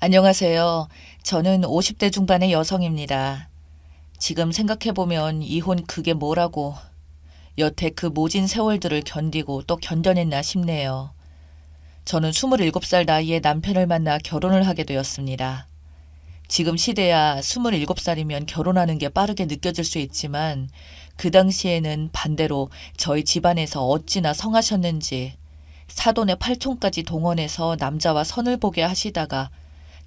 안녕하세요. 저는 50대 중반의 여성입니다. 지금 생각해보면 이혼 그게 뭐라고 여태 그 모진 세월들을 견디고 또 견뎌냈나 싶네요. 저는 27살 나이에 남편을 만나 결혼을 하게 되었습니다. 지금 시대야 27살이면 결혼하는 게 빠르게 느껴질 수 있지만 그 당시에는 반대로 저희 집안에서 어찌나 성하셨는지 사돈의 팔촌까지 동원해서 남자와 선을 보게 하시다가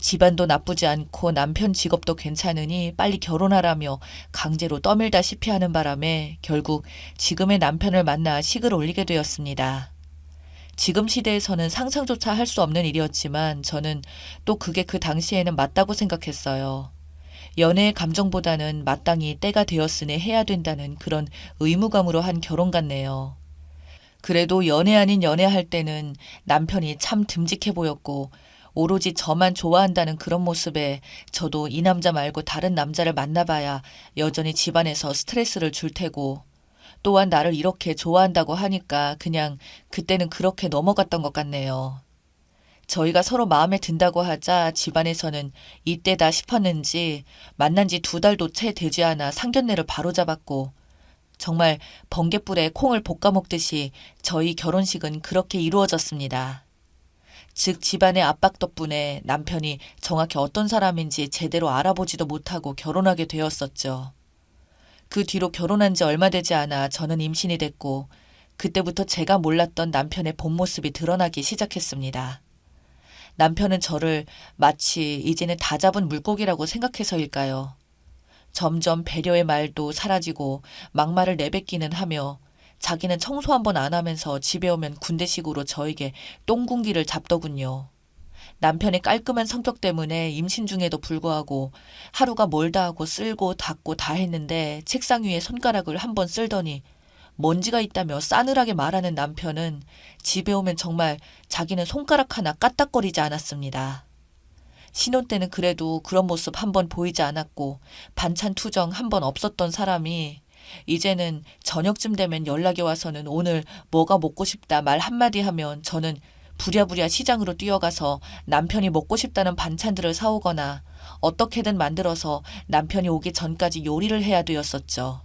집안도 나쁘지 않고 남편 직업도 괜찮으니 빨리 결혼하라며 강제로 떠밀다시피 하는 바람에 결국 지금의 남편을 만나 식을 올리게 되었습니다. 지금 시대에서는 상상조차 할 수 없는 일이었지만 저는 또 그게 그 당시에는 맞다고 생각했어요. 연애의 감정보다는 마땅히 때가 되었으니 해야 된다는 그런 의무감으로 한 결혼 같네요. 그래도 연애 아닌 연애할 때는 남편이 참 듬직해 보였고 오로지 저만 좋아한다는 그런 모습에 저도 이 남자 말고 다른 남자를 만나봐야 여전히 집안에서 스트레스를 줄 테고 또한 나를 이렇게 좋아한다고 하니까 그냥 그때는 그렇게 넘어갔던 것 같네요. 저희가 서로 마음에 든다고 하자 집안에서는 이때다 싶었는지 만난 지 2달도 채 되지 않아 상견례를 바로잡았고 정말 번갯불에 콩을 볶아 먹듯이 저희 결혼식은 그렇게 이루어졌습니다. 즉 집안의 압박 덕분에 남편이 정확히 어떤 사람인지 제대로 알아보지도 못하고 결혼하게 되었었죠. 그 뒤로 결혼한 지 얼마 되지 않아 저는 임신이 됐고 그때부터 제가 몰랐던 남편의 본 모습이 드러나기 시작했습니다. 남편은 저를 마치 이제는 다 잡은 물고기라고 생각해서일까요? 점점 배려의 말도 사라지고 막말을 내뱉기는 하며 자기는 청소 한 번 안 하면서 집에 오면 군대식으로 저에게 똥군기를 잡더군요. 남편의 깔끔한 성격 때문에 임신 중에도 불구하고 하루가 멀다 하고 쓸고 닦고 다 했는데 책상 위에 손가락을 한 번 쓸더니 먼지가 있다며 싸늘하게 말하는 남편은 집에 오면 정말 자기는 손가락 하나 까딱거리지 않았습니다. 신혼 때는 그래도 그런 모습 한 번 보이지 않았고 반찬 투정 한 번 없었던 사람이 이제는 저녁쯤 되면 연락이 와서는 오늘 뭐가 먹고 싶다 말 한마디 하면 저는 부랴부랴 시장으로 뛰어가서 남편이 먹고 싶다는 반찬들을 사오거나 어떻게든 만들어서 남편이 오기 전까지 요리를 해야 되었었죠.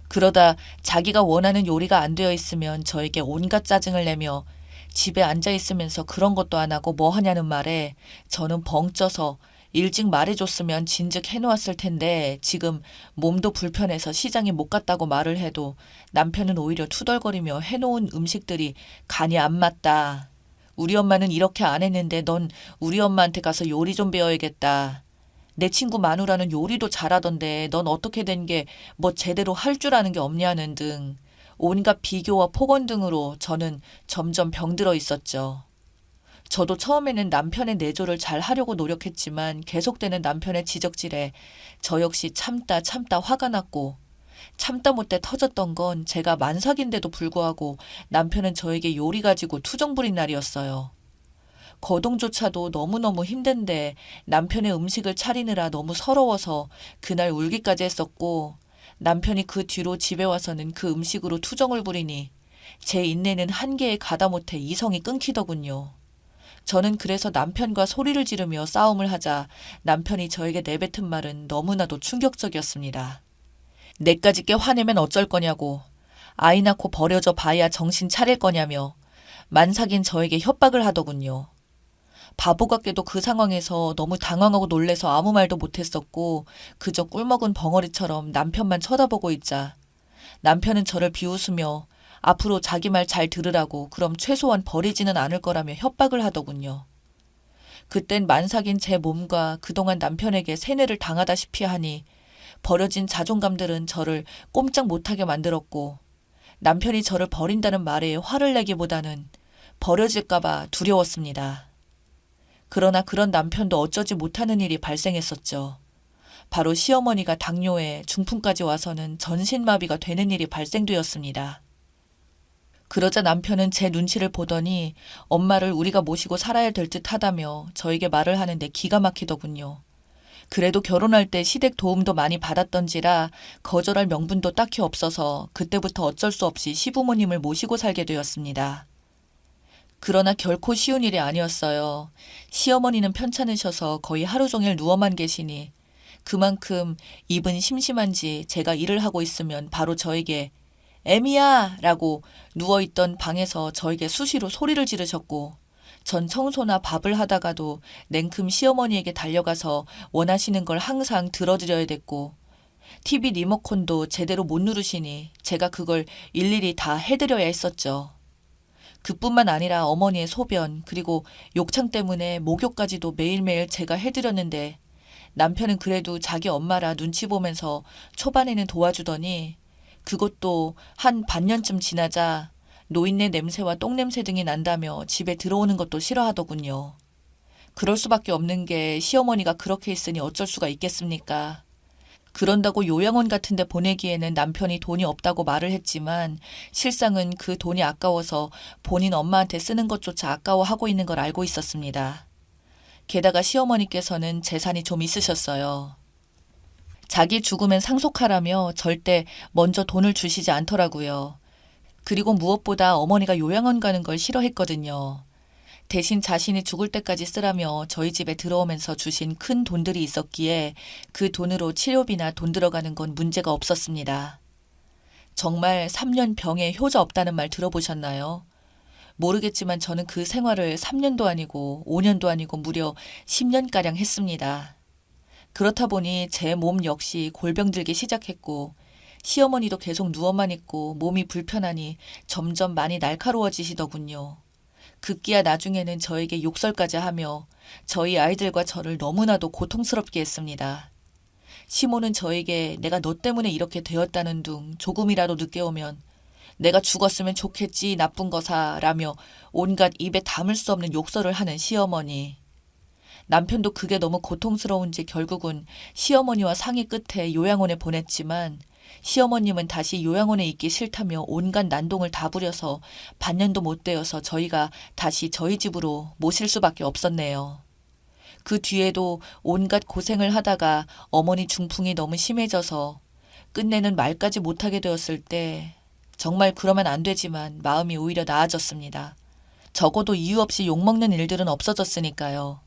그러다 자기가 원하는 요리가 안 되어 있으면 저에게 온갖 짜증을 내며 집에 앉아 있으면서 그런 것도 안 하고 뭐 하냐는 말에 저는 벙 쪄서 일찍 말해줬으면 진즉 해놓았을 텐데 지금 몸도 불편해서 시장에 못 갔다고 말을 해도 남편은 오히려 투덜거리며 해놓은 음식들이 간이 안 맞다. 우리 엄마는 이렇게 안 했는데 넌 우리 엄마한테 가서 요리 좀 배워야겠다. 내 친구 마누라는 요리도 잘하던데 넌 어떻게 된 게 뭐 제대로 할 줄 아는 게 없냐는 등 온갖 비교와 폭언 등으로 저는 점점 병들어 있었죠. 저도 처음에는 남편의 내조를 잘 하려고 노력했지만 계속되는 남편의 지적질에 저 역시 참다 참다 화가 났고 참다 못해 터졌던 건 제가 만삭인데도 불구하고 남편은 저에게 요리 가지고 투정 부린 날이었어요. 거동조차도 너무너무 힘든데 남편의 음식을 차리느라 너무 서러워서 그날 울기까지 했었고 남편이 그 뒤로 집에 와서는 그 음식으로 투정을 부리니 제 인내는 한계에 가다 못해 이성이 끊기더군요. 저는 그래서 남편과 소리를 지르며 싸움을 하자 남편이 저에게 내뱉은 말은 너무나도 충격적이었습니다. 내까지 꽤 화내면 어쩔 거냐고, 아이 낳고 버려져 봐야 정신 차릴 거냐며 만삭인 저에게 협박을 하더군요. 바보 같게도 그 상황에서 너무 당황하고 놀래서 아무 말도 못했었고 그저 꿀먹은 벙어리처럼 남편만 쳐다보고 있자 남편은 저를 비웃으며 앞으로 자기 말 잘 들으라고 그럼 최소한 버리지는 않을 거라며 협박을 하더군요. 그땐 만삭인 제 몸과 그동안 남편에게 세뇌를 당하다시피 하니 버려진 자존감들은 저를 꼼짝 못하게 만들었고 남편이 저를 버린다는 말에 화를 내기보다는 버려질까봐 두려웠습니다. 그러나 그런 남편도 어쩌지 못하는 일이 발생했었죠. 바로 시어머니가 당뇨에 중풍까지 와서는 전신마비가 되는 일이 발생되었습니다. 그러자 남편은 제 눈치를 보더니 엄마를 우리가 모시고 살아야 될 듯 하다며 저에게 말을 하는데 기가 막히더군요. 그래도 결혼할 때 시댁 도움도 많이 받았던지라 거절할 명분도 딱히 없어서 그때부터 어쩔 수 없이 시부모님을 모시고 살게 되었습니다. 그러나 결코 쉬운 일이 아니었어요. 시어머니는 편찮으셔서 거의 하루 종일 누워만 계시니 그만큼 입은 심심한지 제가 일을 하고 있으면 바로 저에게 애미야! 라고 누워있던 방에서 저에게 수시로 소리를 지르셨고 전 청소나 밥을 하다가도 냉큼 시어머니에게 달려가서 원하시는 걸 항상 들어드려야 됐고 TV 리모컨도 제대로 못 누르시니 제가 그걸 일일이 다 해드려야 했었죠. 그뿐만 아니라 어머니의 소변 그리고 욕창 때문에 목욕까지도 매일매일 제가 해드렸는데 남편은 그래도 자기 엄마라 눈치 보면서 초반에는 도와주더니 그것도 한 반년쯤 지나자 노인네 냄새와 똥냄새 등이 난다며 집에 들어오는 것도 싫어하더군요. 그럴 수밖에 없는 게 시어머니가 그렇게 있으니 어쩔 수가 있겠습니까? 그런다고 요양원 같은 데 보내기에는 남편이 돈이 없다고 말을 했지만 실상은 그 돈이 아까워서 본인 엄마한테 쓰는 것조차 아까워하고 있는 걸 알고 있었습니다. 게다가 시어머니께서는 재산이 좀 있으셨어요. 자기 죽으면 상속하라며 절대 먼저 돈을 주시지 않더라고요. 그리고 무엇보다 어머니가 요양원 가는 걸 싫어했거든요. 대신 자신이 죽을 때까지 쓰라며 저희 집에 들어오면서 주신 큰 돈들이 있었기에 그 돈으로 치료비나 돈 들어가는 건 문제가 없었습니다. 정말 3년 병에 효자 없다는 말 들어보셨나요? 모르겠지만 저는 그 생활을 3년도 아니고 5년도 아니고 무려 10년가량 했습니다. 그렇다 보니 제 몸 역시 골병 들기 시작했고 시어머니도 계속 누워만 있고 몸이 불편하니 점점 많이 날카로워지시더군요. 급기야 나중에는 저에게 욕설까지 하며 저희 아이들과 저를 너무나도 고통스럽게 했습니다. 시모는 저에게 내가 너 때문에 이렇게 되었다는 둥 조금이라도 늦게 오면 내가 죽었으면 좋겠지 나쁜 거사 라며 온갖 입에 담을 수 없는 욕설을 하는 시어머니. 남편도 그게 너무 고통스러운지 결국은 시어머니와 상의 끝에 요양원에 보냈지만 시어머님은 다시 요양원에 있기 싫다며 온갖 난동을 다 부려서 반년도 못 되어서 저희가 다시 저희 집으로 모실 수밖에 없었네요. 그 뒤에도 온갖 고생을 하다가 어머니 중풍이 너무 심해져서 끝내는 말까지 못하게 되었을 때 정말 그러면 안 되지만 마음이 오히려 나아졌습니다. 적어도 이유 없이 욕먹는 일들은 없어졌으니까요.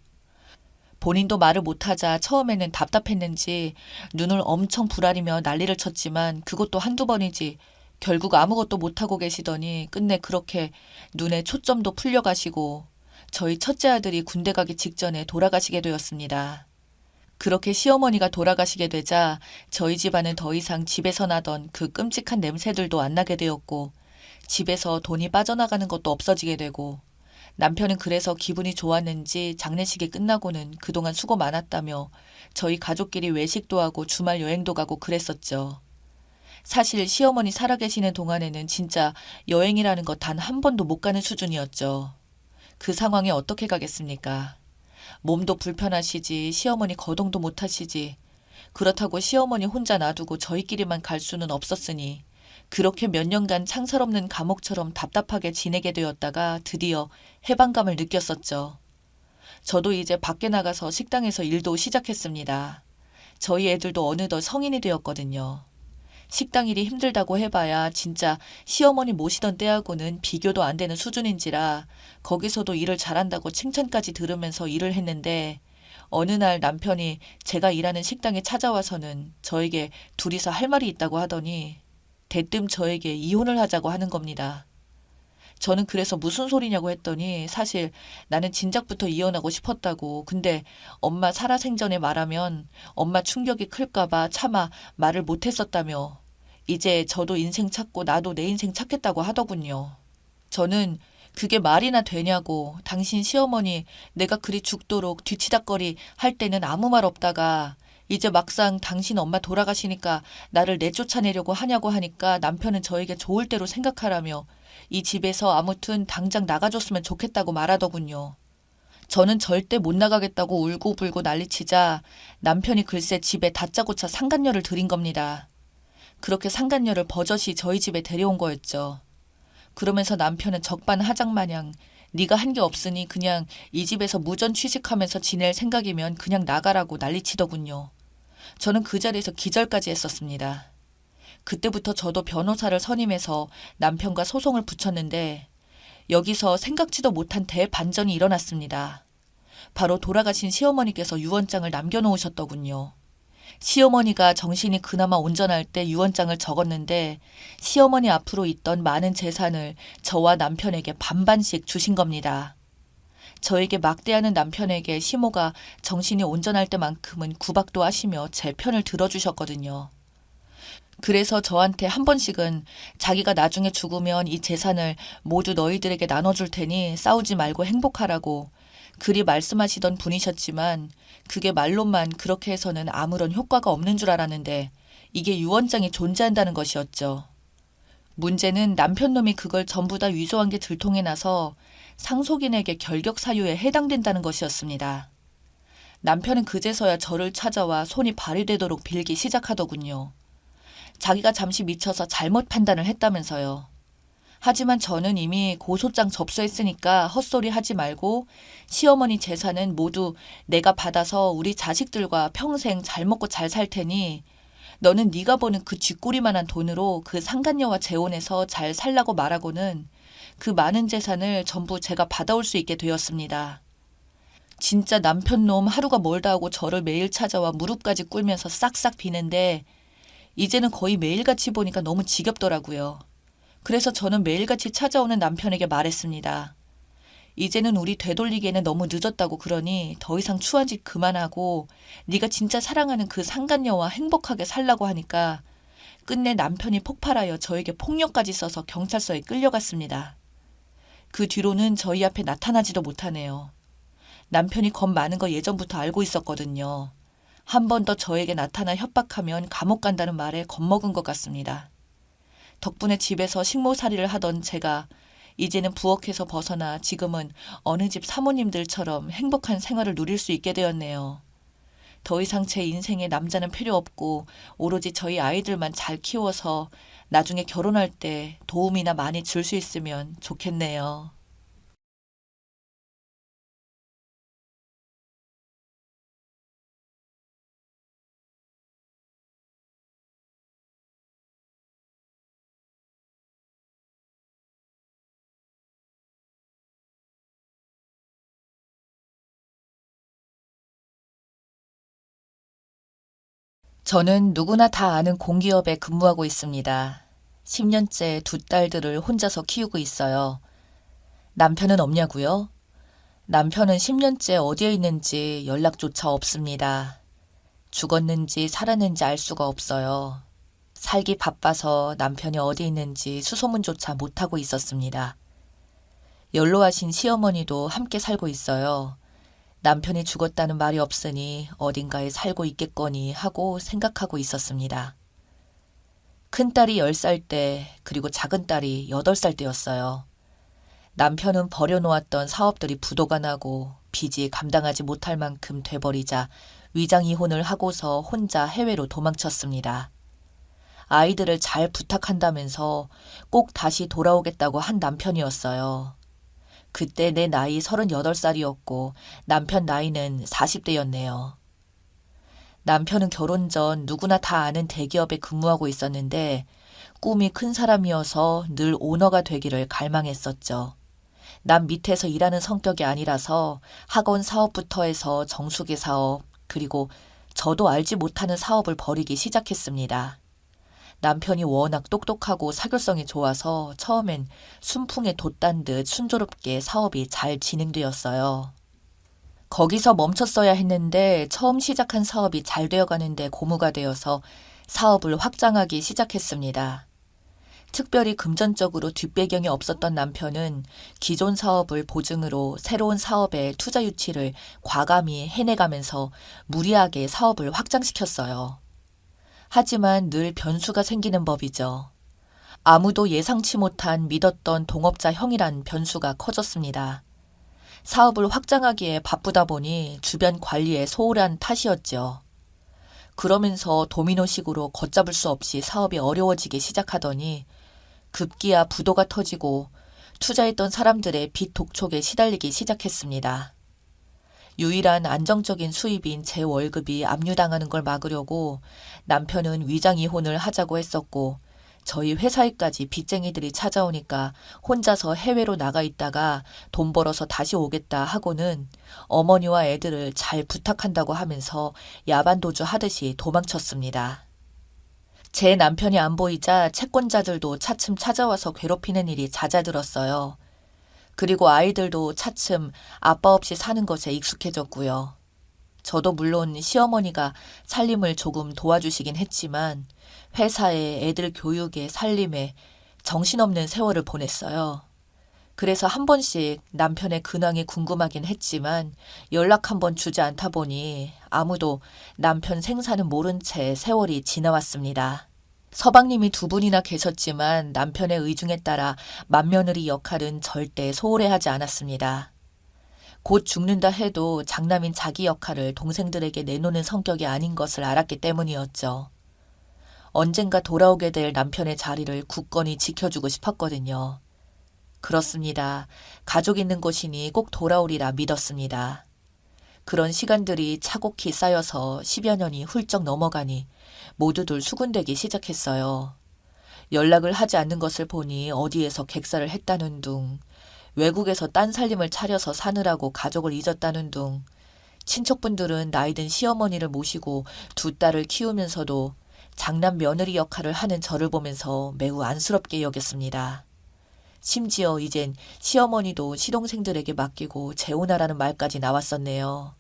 본인도 말을 못하자 처음에는 답답했는지 눈을 엄청 부라리며 난리를 쳤지만 그것도 한두 번이지 결국 아무것도 못하고 계시더니 끝내 그렇게 눈에 초점도 풀려가시고 저희 첫째 아들이 군대 가기 직전에 돌아가시게 되었습니다. 그렇게 시어머니가 돌아가시게 되자 저희 집안은 더 이상 집에서 나던 그 끔찍한 냄새들도 안 나게 되었고 집에서 돈이 빠져나가는 것도 없어지게 되고 남편은 그래서 기분이 좋았는지 장례식이 끝나고는 그동안 수고 많았다며 저희 가족끼리 외식도 하고 주말 여행도 가고 그랬었죠. 사실 시어머니 살아계시는 동안에는 진짜 여행이라는 거 단 한 번도 못 가는 수준이었죠. 그 상황에 어떻게 가겠습니까? 몸도 불편하시지 시어머니 거동도 못 하시지 그렇다고 시어머니 혼자 놔두고 저희끼리만 갈 수는 없었으니 그렇게 몇 년간 창살 없는 감옥처럼 답답하게 지내게 되었다가 드디어 해방감을 느꼈었죠. 저도 이제 밖에 나가서 식당에서 일도 시작했습니다. 저희 애들도 어느덧 성인이 되었거든요. 식당 일이 힘들다고 해봐야 진짜 시어머니 모시던 때하고는 비교도 안 되는 수준인지라 거기서도 일을 잘한다고 칭찬까지 들으면서 일을 했는데 어느 날 남편이 제가 일하는 식당에 찾아와서는 저에게 둘이서 할 말이 있다고 하더니 대뜸 저에게 이혼을 하자고 하는 겁니다. 저는 그래서 무슨 소리냐고 했더니 사실 나는 진작부터 이혼하고 싶었다고 근데 엄마 살아생전에 말하면 엄마 충격이 클까봐 차마 말을 못했었다며 이제 저도 인생 찾고 나도 내 인생 찾겠다고 하더군요. 저는 그게 말이나 되냐고 당신 시어머니 내가 그리 죽도록 뒤치다꺼리 할 때는 아무 말 없다가 이제 막상 당신 엄마 돌아가시니까 나를 내쫓아내려고 하냐고 하니까 남편은 저에게 좋을 대로 생각하라며 이 집에서 아무튼 당장 나가줬으면 좋겠다고 말하더군요. 저는 절대 못 나가겠다고 울고불고 난리치자 남편이 글쎄 집에 다짜고짜 상간녀를 들인 겁니다. 그렇게 상간녀를 버젓이 저희 집에 데려온 거였죠. 그러면서 남편은 적반하장마냥 네가 한 게 없으니 그냥 이 집에서 무전 취직하면서 지낼 생각이면 그냥 나가라고 난리치더군요. 저는 그 자리에서 기절까지 했었습니다. 그때부터 저도 변호사를 선임해서 남편과 소송을 붙였는데 여기서 생각지도 못한 대반전이 일어났습니다. 바로 돌아가신 시어머니께서 유언장을 남겨놓으셨더군요. 시어머니가 정신이 그나마 온전할 때 유언장을 적었는데 시어머니 앞으로 있던 많은 재산을 저와 남편에게 반반씩 주신 겁니다. 저에게 막대하는 남편에게 시모가 정신이 온전할 때만큼은 구박도 하시며 제 편을 들어주셨거든요. 그래서 저한테 한 번씩은 자기가 나중에 죽으면 이 재산을 모두 너희들에게 나눠줄 테니 싸우지 말고 행복하라고 그리 말씀하시던 분이셨지만 그게 말로만 그렇게 해서는 아무런 효과가 없는 줄 알았는데 이게 유언장이 존재한다는 것이었죠. 문제는 남편 놈이 그걸 전부 다 위조한 게 들통이 나서 상속인에게 결격 사유에 해당된다는 것이었습니다. 남편은 그제서야 저를 찾아와 손이 발이 되도록 빌기 시작하더군요. 자기가 잠시 미쳐서 잘못 판단을 했다면서요. 하지만 저는 이미 고소장 접수했으니까 헛소리 하지 말고 시어머니 재산은 모두 내가 받아서 우리 자식들과 평생 잘 먹고 잘 살 테니 너는 네가 버는 그 쥐꼬리만한 돈으로 그 상간녀와 재혼해서 잘 살라고 말하고는 그 많은 재산을 전부 제가 받아올 수 있게 되었습니다. 진짜 남편 놈 하루가 멀다 하고 저를 매일 찾아와 무릎까지 꿇면서 싹싹 비는데 이제는 거의 매일같이 보니까 너무 지겹더라고요. 그래서 저는 매일같이 찾아오는 남편에게 말했습니다. 이제는 우리 되돌리기에는 너무 늦었다고 그러니 더 이상 추한 짓 그만하고 네가 진짜 사랑하는 그 상간녀와 행복하게 살라고 하니까 끝내 남편이 폭발하여 저에게 폭력까지 써서 경찰서에 끌려갔습니다. 그 뒤로는 저희 앞에 나타나지도 못하네요. 남편이 겁 많은 거 예전부터 알고 있었거든요. 한 번 더 저에게 나타나 협박하면 감옥 간다는 말에 겁먹은 것 같습니다. 덕분에 집에서 식모살이를 하던 제가 이제는 부엌에서 벗어나 지금은 어느 집 사모님들처럼 행복한 생활을 누릴 수 있게 되었네요. 더 이상 제 인생에 남자는 필요 없고 오로지 저희 아이들만 잘 키워서 나중에 결혼할 때 도움이나 많이 줄 수 있으면 좋겠네요. 저는 누구나 다 아는 공기업에 근무하고 있습니다. 10년째 두 딸들을 혼자서 키우고 있어요. 남편은 없냐고요? 남편은 10년째 어디에 있는지 연락조차 없습니다. 죽었는지 살았는지 알 수가 없어요. 살기 바빠서 남편이 어디 있는지 수소문조차 못하고 있었습니다. 연로하신 시어머니도 함께 살고 있어요. 남편이 죽었다는 말이 없으니 어딘가에 살고 있겠거니 하고 생각하고 있었습니다. 큰딸이 10살 때 그리고 작은딸이 8살 때였어요. 남편은 버려놓았던 사업들이 부도가 나고 빚이 감당하지 못할 만큼 돼버리자 위장 이혼을 하고서 혼자 해외로 도망쳤습니다. 아이들을 잘 부탁한다면서 꼭 다시 돌아오겠다고 한 남편이었어요. 그때 내 나이 38살이었고 남편 나이는 40대였네요. 남편은 결혼 전 누구나 다 아는 대기업에 근무하고 있었는데 꿈이 큰 사람이어서 늘 오너가 되기를 갈망했었죠. 남 밑에서 일하는 성격이 아니라서 학원 사업부터 해서 정수기 사업, 그리고 저도 알지 못하는 사업을 벌이기 시작했습니다. 남편이 워낙 똑똑하고 사교성이 좋아서 처음엔 순풍에 돛단 듯 순조롭게 사업이 잘 진행되었어요. 거기서 멈췄어야 했는데 처음 시작한 사업이 잘 되어가는데 고무가 되어서 사업을 확장하기 시작했습니다. 특별히 금전적으로 뒷배경이 없었던 남편은 기존 사업을 보증으로 새로운 사업에 투자 유치를 과감히 해내가면서 무리하게 사업을 확장시켰어요. 하지만 늘 변수가 생기는 법이죠. 아무도 예상치 못한 믿었던 동업자 형이란 변수가 커졌습니다. 사업을 확장하기에 바쁘다 보니 주변 관리에 소홀한 탓이었죠. 그러면서 도미노식으로 걷잡을 수 없이 사업이 어려워지기 시작하더니 급기야 부도가 터지고 투자했던 사람들의 빚 독촉에 시달리기 시작했습니다. 유일한 안정적인 수입인 제 월급이 압류당하는 걸 막으려고 남편은 위장 이혼을 하자고 했었고 저희 회사에까지 빚쟁이들이 찾아오니까 혼자서 해외로 나가 있다가 돈 벌어서 다시 오겠다 하고는 어머니와 애들을 잘 부탁한다고 하면서 야반도주 하듯이 도망쳤습니다. 제 남편이 안 보이자 채권자들도 차츰 찾아와서 괴롭히는 일이 잦아들었어요. 그리고 아이들도 차츰 아빠 없이 사는 것에 익숙해졌고요. 저도 물론 시어머니가 살림을 조금 도와주시긴 했지만 회사에 애들 교육에 살림에 정신없는 세월을 보냈어요. 그래서 한 번씩 남편의 근황이 궁금하긴 했지만 연락 한 번 주지 않다 보니 아무도 남편 생사는 모른 채 세월이 지나왔습니다. 서방님이 두 분이나 계셨지만 남편의 의중에 따라 맏며느리 역할은 절대 소홀히 하지 않았습니다. 곧 죽는다 해도 장남인 자기 역할을 동생들에게 내놓는 성격이 아닌 것을 알았기 때문이었죠. 언젠가 돌아오게 될 남편의 자리를 굳건히 지켜주고 싶었거든요. 그렇습니다. 가족 있는 곳이니 꼭 돌아오리라 믿었습니다. 그런 시간들이 차곡히 쌓여서 10여 년이 훌쩍 넘어가니 모두들 수군대기 시작했어요. 연락을 하지 않는 것을 보니 어디에서 객사를 했다는 둥, 외국에서 딴 살림을 차려서 사느라고 가족을 잊었다는 둥, 친척분들은 나이든 시어머니를 모시고 두 딸을 키우면서도 장남 며느리 역할을 하는 저를 보면서 매우 안쓰럽게 여겼습니다. 심지어 이젠 시어머니도 시동생들에게 맡기고 재혼하라는 말까지 나왔었네요.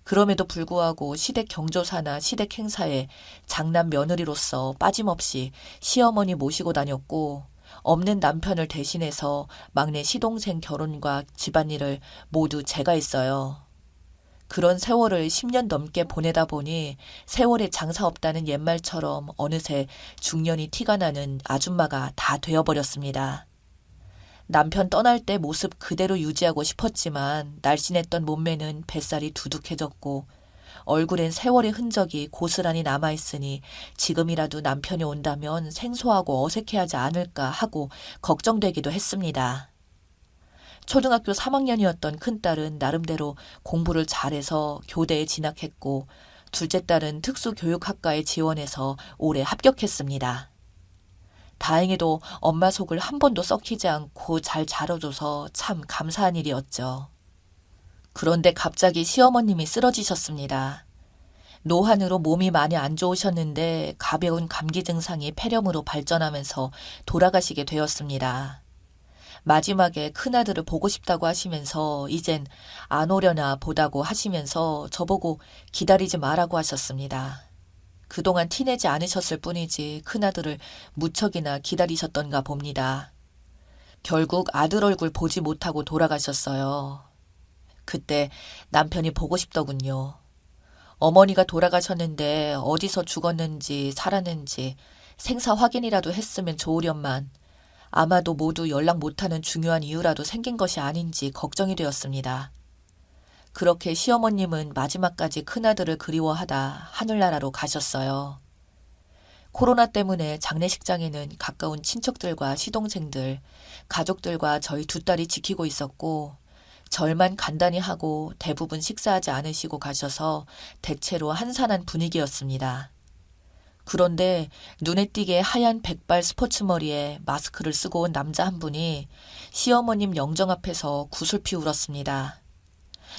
그럼에도 불구하고 시댁 경조사나 시댁 행사에 장남 며느리로서 빠짐없이 시어머니 모시고 다녔고 없는 남편을 대신해서 막내 시동생 결혼과 집안일을 모두 제가 했어요. 그런 세월을 10년 넘게 보내다 보니 세월에 장사 없다는 옛말처럼 어느새 중년이 티가 나는 아줌마가 다 되어버렸습니다. 남편 떠날 때 모습 그대로 유지하고 싶었지만 날씬했던 몸매는 뱃살이 두둑해졌고 얼굴엔 세월의 흔적이 고스란히 남아있으니 지금이라도 남편이 온다면 생소하고 어색해하지 않을까 하고 걱정되기도 했습니다. 초등학교 3학년이었던 큰딸은 나름대로 공부를 잘해서 교대에 진학했고 둘째 딸은 특수교육학과에 지원해서 올해 합격했습니다. 다행히도 엄마 속을 한 번도 썩히지 않고 잘 자라줘서 참 감사한 일이었죠. 그런데 갑자기 시어머님이 쓰러지셨습니다. 노환으로 몸이 많이 안 좋으셨는데 가벼운 감기 증상이 폐렴으로 발전하면서 돌아가시게 되었습니다. 마지막에 큰아들을 보고 싶다고 하시면서 이젠 안 오려나 보다고 하시면서 저보고 기다리지 말라고 하셨습니다. 그동안 티내지 않으셨을 뿐이지 큰아들을 무척이나 기다리셨던가 봅니다. 결국 아들 얼굴 보지 못하고 돌아가셨어요. 그때 남편이 보고 싶더군요. 어머니가 돌아가셨는데 어디서 죽었는지 살았는지 생사 확인이라도 했으면 좋으련만 아마도 모두 연락 못하는 중요한 이유라도 생긴 것이 아닌지 걱정이 되었습니다. 그렇게 시어머님은 마지막까지 큰아들을 그리워하다 하늘나라로 가셨어요. 코로나 때문에 장례식장에는 가까운 친척들과 시동생들, 가족들과 저희 두 딸이 지키고 있었고 절만 간단히 하고 대부분 식사하지 않으시고 가셔서 대체로 한산한 분위기였습니다. 그런데 눈에 띄게 하얀 백발 스포츠 머리에 마스크를 쓰고 온 남자 한 분이 시어머님 영정 앞에서 구슬피 울었습니다.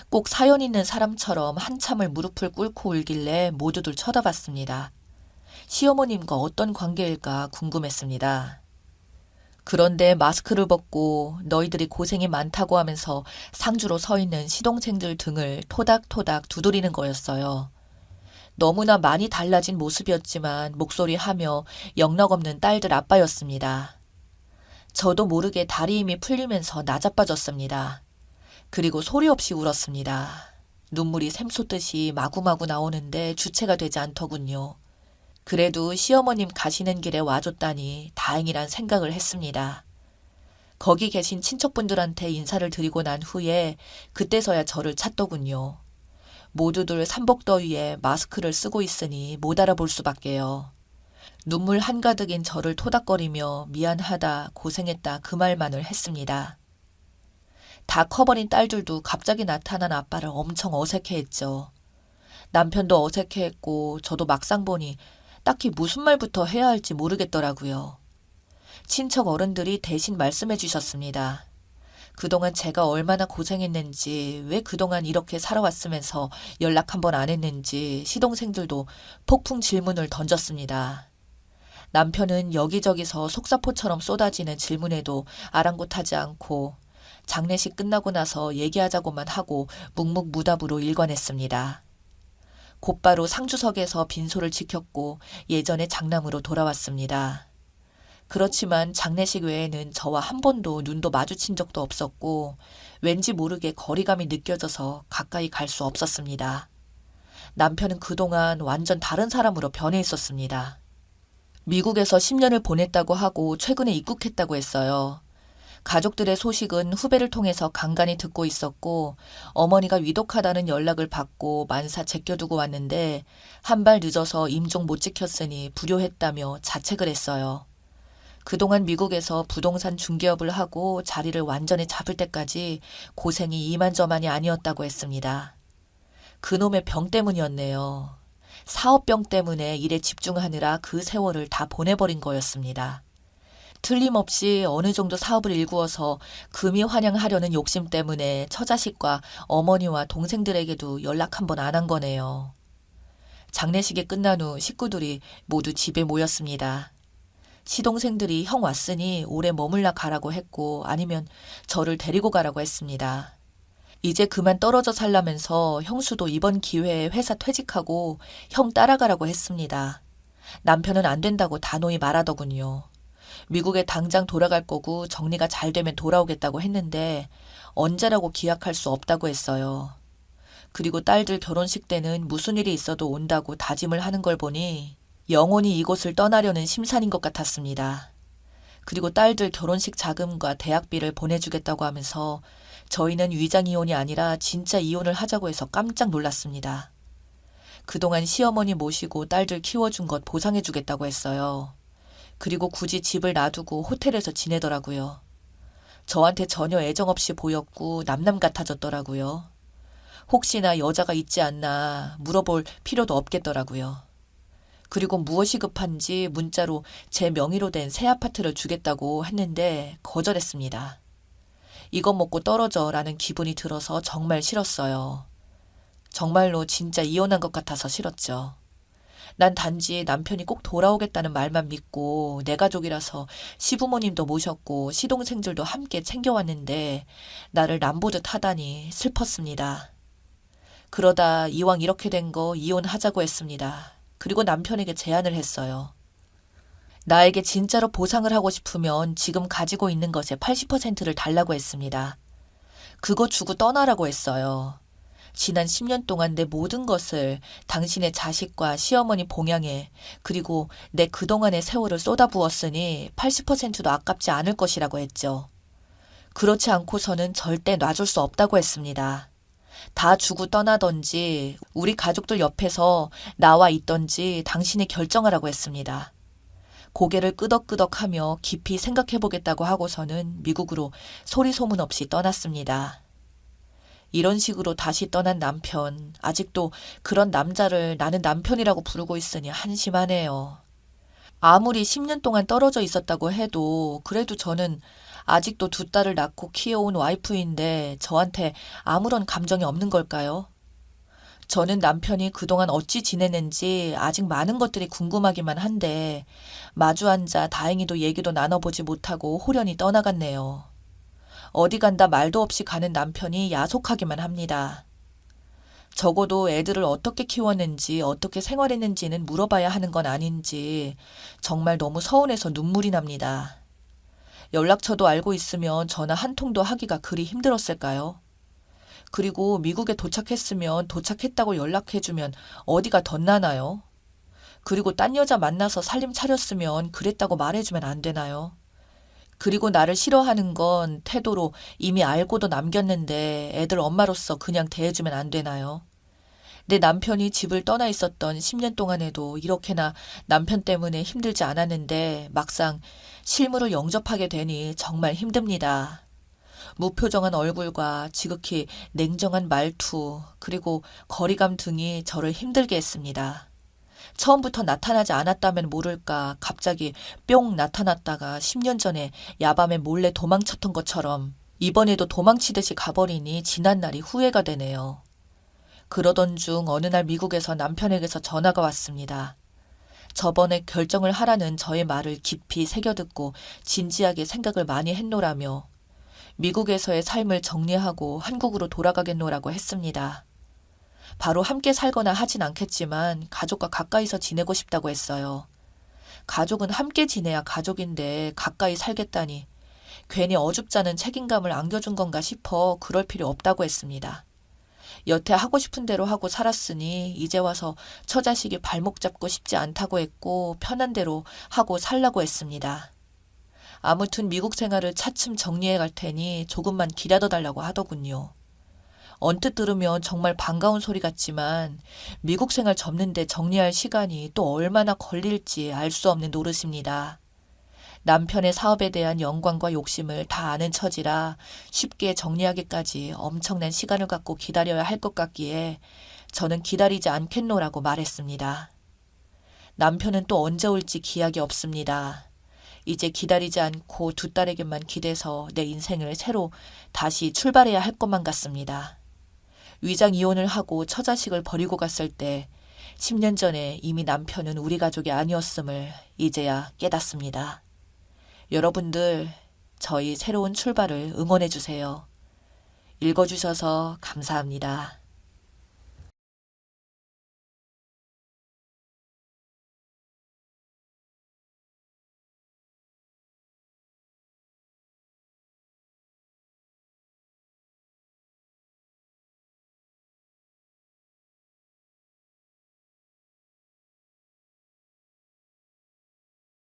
꼭 사연 있는 사람처럼 한참을 무릎을 꿇고 울길래 모두들 쳐다봤습니다. 시어머님과 어떤 관계일까 궁금했습니다. 그런데 마스크를 벗고 너희들이 고생이 많다고 하면서 상주로 서 있는 시동생들 등을 토닥토닥 두드리는 거였어요. 너무나 많이 달라진 모습이었지만 목소리하며 영락없는 딸들 아빠였습니다. 저도 모르게 다리 힘이 풀리면서 나자빠졌습니다. 그리고 소리 없이 울었습니다. 눈물이 샘솟듯이 마구마구 나오는데 주체가 되지 않더군요. 그래도 시어머님 가시는 길에 와줬다니 다행이란 생각을 했습니다. 거기 계신 친척분들한테 인사를 드리고 난 후에 그때서야 저를 찾더군요. 모두들 삼복더위에 마스크를 쓰고 있으니 못 알아볼 수밖에요. 눈물 한가득인 저를 토닥거리며 미안하다, 고생했다 그 말만을 했습니다. 다 커버린 딸들도 갑자기 나타난 아빠를 엄청 어색해했죠. 남편도 어색해했고 저도 막상 보니 딱히 무슨 말부터 해야 할지 모르겠더라고요. 친척 어른들이 대신 말씀해 주셨습니다. 그동안 제가 얼마나 고생했는지, 왜 그동안 이렇게 살아왔으면서 연락 한 번 안 했는지 시동생들도 폭풍 질문을 던졌습니다. 남편은 여기저기서 속사포처럼 쏟아지는 질문에도 아랑곳하지 않고 장례식 끝나고 나서 얘기하자고만 하고 묵묵무답으로 일관했습니다. 곧바로 상주석에서 빈소를 지켰고 예전의 장남으로 돌아왔습니다. 그렇지만 장례식 외에는 저와 한 번도 눈도 마주친 적도 없었고 왠지 모르게 거리감이 느껴져서 가까이 갈 수 없었습니다. 남편은 그동안 완전 다른 사람으로 변해 있었습니다. 미국에서 10년을 보냈다고 하고 최근에 입국했다고 했어요. 가족들의 소식은 후배를 통해서 간간히 듣고 있었고 어머니가 위독하다는 연락을 받고 만사 제껴두고 왔는데 한 발 늦어서 임종 못 지켰으니 불효했다며 자책을 했어요. 그동안 미국에서 부동산 중개업을 하고 자리를 완전히 잡을 때까지 고생이 이만저만이 아니었다고 했습니다. 그놈의 병 때문이었네요. 사업병 때문에 일에 집중하느라 그 세월을 다 보내버린 거였습니다. 틀림없이 어느 정도 사업을 일구어서 금이 환영하려는 욕심 때문에 처자식과 어머니와 동생들에게도 연락 한 번 안 한 거네요. 장례식이 끝난 후 식구들이 모두 집에 모였습니다. 시동생들이 형 왔으니 오래 머물러 가라고 했고 아니면 저를 데리고 가라고 했습니다. 이제 그만 떨어져 살라면서 형수도 이번 기회에 회사 퇴직하고 형 따라가라고 했습니다. 남편은 안 된다고 단호히 말하더군요. 미국에 당장 돌아갈 거고 정리가 잘 되면 돌아오겠다고 했는데 언제라고 기약할 수 없다고 했어요. 그리고 딸들 결혼식 때는 무슨 일이 있어도 온다고 다짐을 하는 걸 보니 영원히 이곳을 떠나려는 심산인 것 같았습니다. 그리고 딸들 결혼식 자금과 대학비를 보내주겠다고 하면서 저희는 위장 이혼이 아니라 진짜 이혼을 하자고 해서 깜짝 놀랐습니다. 그동안 시어머니 모시고 딸들 키워준 것 보상해주겠다고 했어요. 그리고 굳이 집을 놔두고 호텔에서 지내더라고요. 저한테 전혀 애정 없이 보였고 남남 같아졌더라고요. 혹시나 여자가 있지 않나 물어볼 필요도 없겠더라고요. 그리고 무엇이 급한지 문자로 제 명의로 된 새 아파트를 주겠다고 했는데 거절했습니다. 이것 먹고 떨어져라는 기분이 들어서 정말 싫었어요. 정말로 진짜 이혼한 것 같아서 싫었죠. 난 단지 남편이 꼭 돌아오겠다는 말만 믿고 내 가족이라서 시부모님도 모셨고 시동생들도 함께 챙겨왔는데 나를 남보듯 하다니 슬펐습니다. 그러다 이왕 이렇게 된 거 이혼하자고 했습니다. 그리고 남편에게 제안을 했어요. 나에게 진짜로 보상을 하고 싶으면 지금 가지고 있는 것의 80%를 달라고 했습니다. 그거 주고 떠나라고 했어요. 지난 10년 동안 내 모든 것을 당신의 자식과 시어머니 봉양에 그리고 내 그동안의 세월을 쏟아부었으니 80%도 아깝지 않을 것이라고 했죠. 그렇지 않고서는 절대 놔줄 수 없다고 했습니다. 다 주고 떠나던지 우리 가족들 옆에서 나와 있던지 당신이 결정하라고 했습니다. 고개를 끄덕끄덕하며 깊이 생각해보겠다고 하고서는 미국으로 소리 소문 없이 떠났습니다. 이런 식으로 다시 떠난 남편, 아직도 그런 남자를 나는 남편이라고 부르고 있으니 한심하네요. 아무리 10년 동안 떨어져 있었다고 해도 그래도 저는 아직도 두 딸을 낳고 키워온 와이프인데 저한테 아무런 감정이 없는 걸까요? 저는 남편이 그동안 어찌 지냈는지 아직 많은 것들이 궁금하기만 한데 마주 앉아 다행히도 얘기도 나눠보지 못하고 홀연히 떠나갔네요. 어디 간다 말도 없이 가는 남편이 야속하기만 합니다. 적어도 애들을 어떻게 키웠는지 어떻게 생활했는지는 물어봐야 하는 건 아닌지 정말 너무 서운해서 눈물이 납니다. 연락처도 알고 있으면 전화 한 통도 하기가 그리 힘들었을까요? 그리고 미국에 도착했으면 도착했다고 연락해주면 어디가 덧나나요? 그리고 딴 여자 만나서 살림 차렸으면 그랬다고 말해주면 안 되나요? 그리고 나를 싫어하는 건 태도로 이미 알고도 남겼는데 애들 엄마로서 그냥 대해주면 안 되나요? 내 남편이 집을 떠나 있었던 10년 동안에도 이렇게나 남편 때문에 힘들지 않았는데 막상 실물을 영접하게 되니 정말 힘듭니다. 무표정한 얼굴과 지극히 냉정한 말투 그리고 거리감 등이 저를 힘들게 했습니다. 처음부터 나타나지 않았다면 모를까 갑자기 뿅 나타났다가 10년 전에 야밤에 몰래 도망쳤던 것처럼 이번에도 도망치듯이 가버리니 지난날이 후회가 되네요. 그러던 중 어느 날 미국에서 남편에게서 전화가 왔습니다. 저번에 결정을 하라는 저의 말을 깊이 새겨듣고 진지하게 생각을 많이 했노라며 미국에서의 삶을 정리하고 한국으로 돌아가겠노라고 했습니다. 바로 함께 살거나 하진 않겠지만 가족과 가까이서 지내고 싶다고 했어요. 가족은 함께 지내야 가족인데 가까이 살겠다니 괜히 어줍잖은 책임감을 안겨준 건가 싶어 그럴 필요 없다고 했습니다. 여태 하고 싶은 대로 하고 살았으니 이제 와서 처자식이 발목 잡고 싶지 않다고 했고 편한 대로 하고 살라고 했습니다. 아무튼 미국 생활을 차츰 정리해 갈 테니 조금만 기다려 달라고 하더군요. 언뜻 들으면 정말 반가운 소리 같지만 미국 생활 접는데 정리할 시간이 또 얼마나 걸릴지 알 수 없는 노릇입니다. 남편의 사업에 대한 영광과 욕심을 다 아는 처지라 쉽게 정리하기까지 엄청난 시간을 갖고 기다려야 할 것 같기에 저는 기다리지 않겠노라고 말했습니다. 남편은 또 언제 올지 기약이 없습니다. 이제 기다리지 않고 두 딸에게만 기대서 내 인생을 새로 다시 출발해야 할 것만 같습니다. 위장 이혼을 하고 처자식을 버리고 갔을 때 10년 전에 이미 남편은 우리 가족이 아니었음을 이제야 깨닫습니다. 여러분들, 저희 새로운 출발을 응원해 주세요. 읽어주셔서 감사합니다.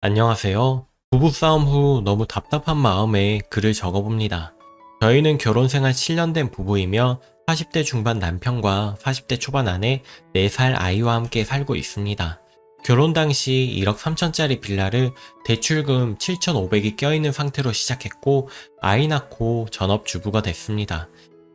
안녕하세요. 부부싸움 후 너무 답답한 마음에 글을 적어봅니다. 저희는 결혼 생활 7년 된 부부이며 40대 중반 남편과 40대 초반 아내 4살 아이와 함께 살고 있습니다. 결혼 당시 1억 3천짜리 빌라를 대출금 7,500이 껴있는 상태로 시작했고 아이 낳고 전업주부가 됐습니다.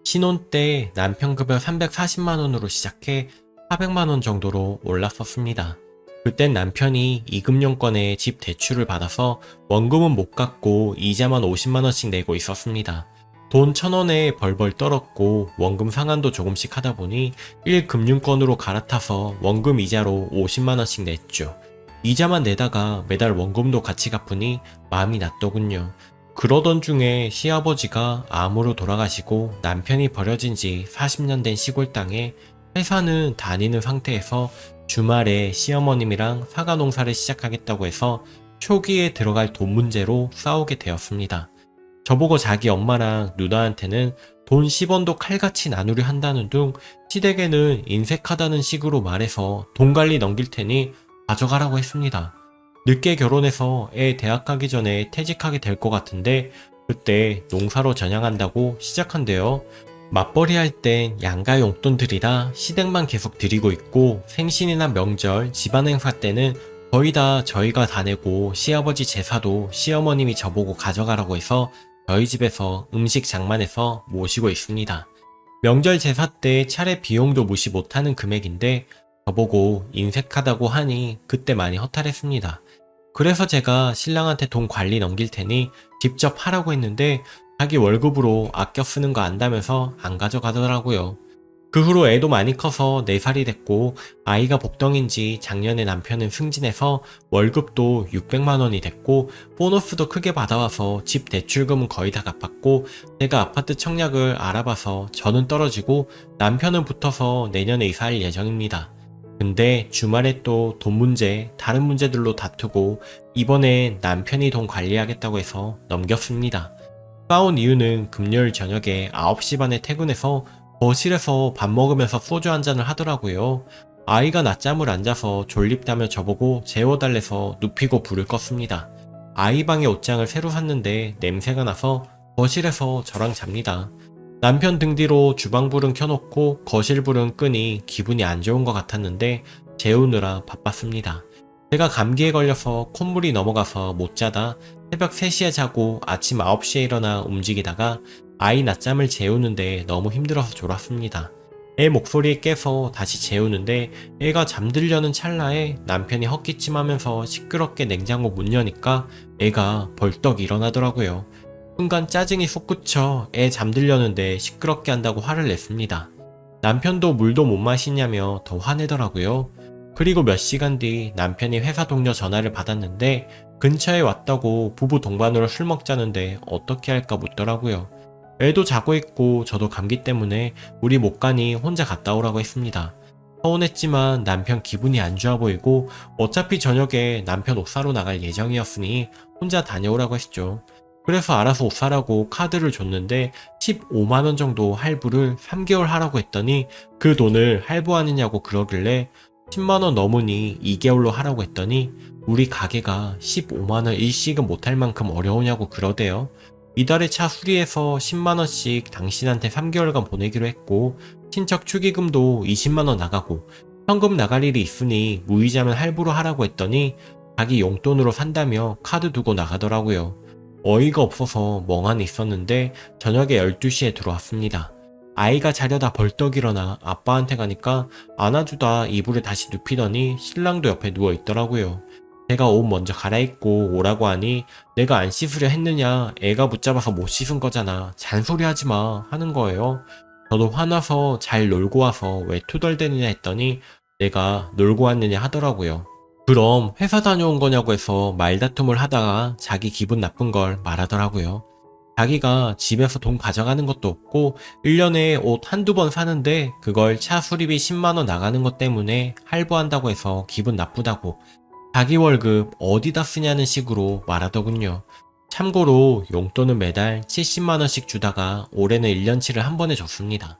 신혼 때 남편 급여 340만원으로 시작해 400만원 정도로 올랐었습니다. 그땐 남편이 이금융권에 집 대출을 받아서 원금은 못 갚고 이자만 50만원씩 내고 있었습니다. 돈 1,000원에 벌벌 떨었고 원금 상환도 조금씩 하다 보니 1금융권으로 갈아타서 원금 이자로 50만원씩 냈죠. 이자만 내다가 매달 원금도 같이 갚으니 마음이 났더군요. 그러던 중에 시아버지가 암으로 돌아가시고 남편이 버려진 지 40년 된 시골 땅에 회사는 다니는 상태에서 주말에 시어머님이랑 사과 농사를 시작하겠다고 해서 초기에 들어갈 돈 문제로 싸우게 되었습니다. 저보고 자기 엄마랑 누나한테는 돈 10원도 칼같이 나누려 한다는 둥 시댁에는 인색하다는 식으로 말해서 돈 관리 넘길 테니 가져가라고 했습니다. 늦게 결혼해서 애 대학 가기 전에 퇴직하게 될 것 같은데 그때 농사로 전향한다고 시작한대요. 맞벌이 할 땐 양가 용돈들이라 시댁만 계속 드리고 있고 생신이나 명절, 집안 행사 때는 거의 다 저희가 다 내고 시아버지 제사도 시어머님이 저보고 가져가라고 해서 저희 집에서 음식 장만해서 모시고 있습니다. 명절 제사 때 차례 비용도 무시 못하는 금액인데 저보고 인색하다고 하니 그때 많이 허탈했습니다. 그래서 제가 신랑한테 돈 관리 넘길 테니 직접 하라고 했는데 자기 월급으로 아껴 쓰는 거 안다면서 안 가져가더라고요. 그 후로 애도 많이 커서 4살이 됐고 아이가 복덩인지 작년에 남편은 승진해서 월급도 600만 원이 됐고 보너스도 크게 받아와서 집 대출금은 거의 다 갚았고 제가 아파트 청약을 알아봐서 저는 떨어지고 남편은 붙어서 내년에 이사할 예정입니다. 근데 주말에 또 돈 문제, 다른 문제들로 다투고 이번에 남편이 돈 관리하겠다고 해서 넘겼습니다. 싸운 이유는 금요일 저녁에 9시 반에 퇴근해서 거실에서 밥 먹으면서 소주 한잔을 하더라고요. 아이가 낮잠을 안 자서 졸립다며 저보고 재워달래서 눕히고 불을 껐습니다. 아이 방에 옷장을 새로 샀는데 냄새가 나서 거실에서 저랑 잡니다. 남편 등 뒤로 주방불은 켜놓고 거실불은 끄니 기분이 안 좋은 것 같았는데 재우느라 바빴습니다. 제가 감기에 걸려서 콧물이 넘어가서 못 자다 새벽 3시에 자고 아침 9시에 일어나 움직이다가 아이 낮잠을 재우는데 너무 힘들어서 졸았습니다. 애 목소리에 깨서 다시 재우는데 애가 잠들려는 찰나에 남편이 헛기침하면서 시끄럽게 냉장고 문 여니까 애가 벌떡 일어나더라고요. 순간 짜증이 솟구쳐 애 잠들려는데 시끄럽게 한다고 화를 냈습니다. 남편도 물도 못 마시냐며 더 화내더라고요. 그리고 몇 시간 뒤 남편이 회사 동료 전화를 받았는데 근처에 왔다고 부부 동반으로 술 먹자는데 어떻게 할까 묻더라고요. 애도 자고 있고 저도 감기 때문에 우리 못 가니 혼자 갔다 오라고 했습니다. 서운했지만 남편 기분이 안 좋아 보이고 어차피 저녁에 남편 옷 사러 나갈 예정이었으니 혼자 다녀오라고 했죠. 그래서 알아서 옷 사라고 카드를 줬는데 15만원 정도 할부를 3개월 하라고 했더니 그 돈을 할부하느냐고 그러길래 10만원 넘으니 2개월로 하라고 했더니 우리 가게가 15만원 일식은 못할 만큼 어려우냐고 그러대요. 이달에 차 수리해서 10만원씩 당신한테 3개월간 보내기로 했고 친척 축의금도 20만원 나가고 현금 나갈 일이 있으니 무이자면 할부로 하라고 했더니 자기 용돈으로 산다며 카드 두고 나가더라고요. 어이가 없어서 멍하니 있었는데 저녁에 12시에 들어왔습니다. 아이가 자려다 벌떡 일어나 아빠한테 가니까 안아주다 이불을 다시 눕히더니 신랑도 옆에 누워있더라고요. 제가 옷 먼저 갈아입고 오라고 하니 내가 안 씻으려 했느냐, 애가 붙잡아서 못 씻은 거잖아, 잔소리하지 마 하는 거예요. 저도 화나서 잘 놀고 와서 왜 투덜대느냐 했더니 내가 놀고 왔느냐 하더라고요. 그럼 회사 다녀온 거냐고 해서 말다툼을 하다가 자기 기분 나쁜 걸 말하더라고요. 자기가 집에서 돈 가져가는 것도 없고 1년에 옷 한두 번 사는데 그걸 차 수리비 10만원 나가는 것 때문에 할부한다고 해서 기분 나쁘다고 자기 월급 어디다 쓰냐는 식으로 말하더군요. 참고로 용돈은 매달 70만원씩 주다가 올해는 1년치를 한 번에 줬습니다.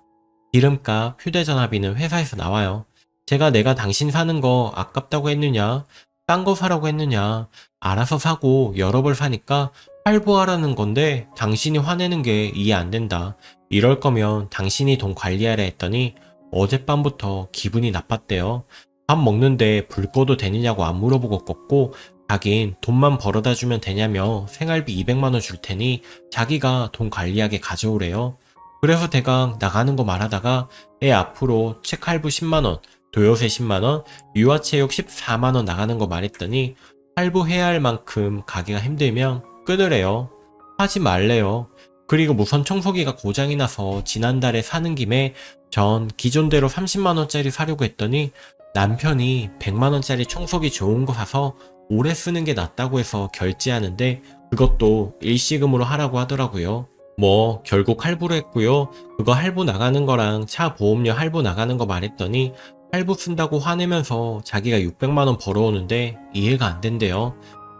기름값, 휴대전화비는 회사에서 나와요. 제가 내가 당신 사는 거 아깝다고 했느냐? 딴 거 사라고 했느냐? 알아서 사고 여러 벌 사니까 할부하라는 건데 당신이 화내는 게 이해 안 된다. 이럴 거면 당신이 돈 관리하라 했더니 어젯밤부터 기분이 나빴대요. 밥 먹는데 불 꺼도 되느냐고 안 물어보고 껐고 자긴 돈만 벌어다 주면 되냐며 생활비 200만원 줄 테니 자기가 돈 관리하게 가져오래요. 그래서 대강 나가는 거 말하다가 애 앞으로 책 할부 10만원, 도요새 10만원, 유아체육 14만원 나가는 거 말했더니 할부해야 할 만큼 가게가 힘들면 끊으래요. 하지 말래요. 그리고 무선 청소기가 고장이 나서 지난달에 사는 김에 전 기존대로 30만원짜리 사려고 했더니 남편이 100만원짜리 청소기 좋은 거 사서 오래 쓰는 게 낫다고 해서 결제하는데 그것도 일시금으로 하라고 하더라고요. 뭐 결국 할부로 했고요. 그거 할부 나가는 거랑 차 보험료 할부 나가는 거 말했더니 할부 쓴다고 화내면서 자기가 600만원 벌어오는데 이해가 안 된대요.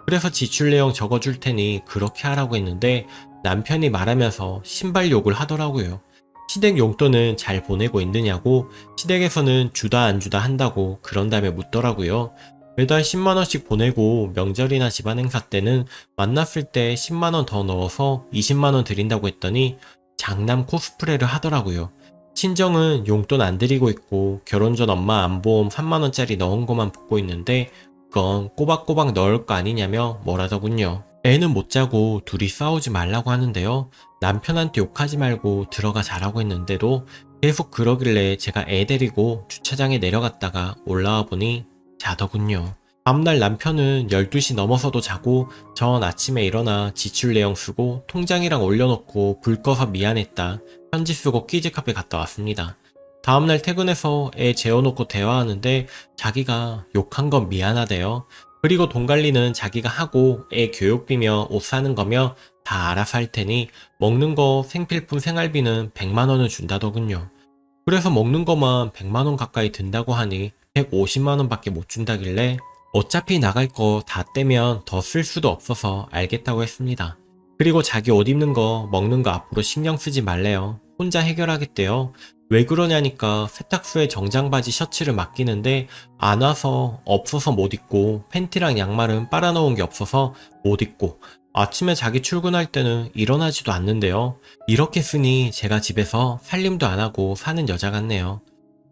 그래서 지출 내용 적어줄 테니 그렇게 하라고 했는데 남편이 말하면서 신발 욕을 하더라고요. 시댁 용돈은 잘 보내고 있느냐고 시댁에서는 주다 안 주다 한다고 그런 다음에 묻더라고요. 매달 10만원씩 보내고 명절이나 집안 행사 때는 만났을 때 10만원 더 넣어서 20만원 드린다고 했더니 장남 코스프레를 하더라고요. 친정은 용돈 안 드리고 있고 결혼 전 엄마 안보험 3만원짜리 넣은 것만 붙고 있는데 그건 꼬박꼬박 넣을 거 아니냐며 뭐라더군요. 애는 못 자고 둘이 싸우지 말라고 하는데요. 남편한테 욕하지 말고 들어가 자라고 했는데도 계속 그러길래 제가 애 데리고 주차장에 내려갔다가 올라와 보니 자더군요. 다음날 남편은 12시 넘어서도 자고 전 아침에 일어나 지출 내용 쓰고 통장이랑 올려놓고 불 꺼서 미안했다 편지 쓰고 키즈카페 갔다 왔습니다. 다음날 퇴근해서 애 재워놓고 대화하는데 자기가 욕한 건 미안하대요. 그리고 돈 관리는 자기가 하고 애 교육비며 옷 사는 거며 다 알아서 할 테니 먹는 거 생필품 생활비는 100만원을 준다더군요. 그래서 먹는 거만 100만원 가까이 든다고 하니 150만원 밖에 못 준다길래 어차피 나갈 거 다 떼면 더 쓸 수도 없어서 알겠다고 했습니다. 그리고 자기 옷 입는 거 먹는 거 앞으로 신경 쓰지 말래요. 혼자 해결하겠대요. 왜 그러냐니까 세탁소에 정장 바지 셔츠를 맡기는데 안 와서 없어서 못 입고 팬티랑 양말은 빨아놓은 게 없어서 못 입고 아침에 자기 출근할 때는 일어나지도 않는데요. 이렇게 쓰니 제가 집에서 살림도 안 하고 사는 여자 같네요.